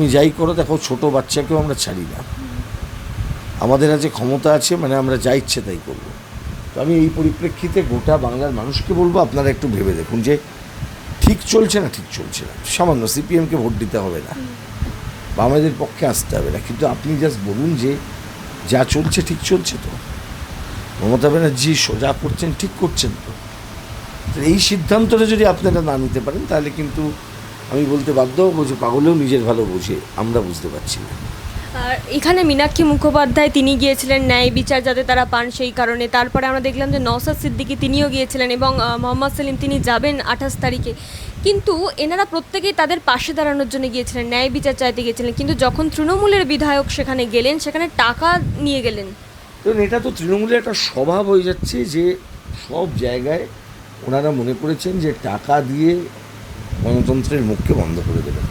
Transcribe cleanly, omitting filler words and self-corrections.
তুমি যাই করো, দেখো ছোট বাচ্চাকেও আমরা ছাড়ি না, আমাদের কাছে ক্ষমতা আছে, মানে আমরা যা ইচ্ছে তাই করবো। তো আমি এই পরিপ্রেক্ষিতে গোটা বাংলার মানুষকে বলবো, আপনারা একটু ভেবে দেখুন যে ঠিক চলছে না, ঠিক চলছে না। সামান্য সিপিএমকে ভোট দিতে হবে না বা আমাদের পক্ষে আসতে হবে না, কিন্তু আপনি জাস্ট বলুন যে যা চলছে ঠিক চলছে তো? মমতা ব্যানার্জি যা করছেন ঠিক করছেন তো? এই সিদ্ধান্তটা যদি আপনারা না নিতে পারেন, তাহলে কিন্তু আমি বলতে বাধ্য হবো যে পাগলেও নিজের ভালো বোঝে, আমরা বুঝতে পারছি না। আর এখানে মীনাক্ষী মুখোপাধ্যায় তিনি গিয়েছিলেন ন্যায় বিচার যাতে তারা পান সেই কারণে। তারপরে আমরা দেখলাম যে নওশাদ সিদ্দিকী তিনিও গিয়েছিলেন এবং মোহাম্মদ সেলিম তিনি যাবেন 28 তারিখে। কিন্তু এনারা প্রত্যেকেই তাদের পাশে দাঁড়ানোর জন্য গিয়েছিলেন, ন্যায় বিচার চাইতে গিয়েছিলেন। কিন্তু যখন তৃণমূলের বিধায়ক সেখানে গেলেন, সেখানে টাকা নিয়ে গেলেন। কারণ এটা তো তৃণমূলের একটা স্বভাব হয়ে যাচ্ছে যে সব জায়গায় ওনারা মনে করেছেন যে টাকা দিয়ে গণতন্ত্রের মুখকে বন্ধ করে দেবেন।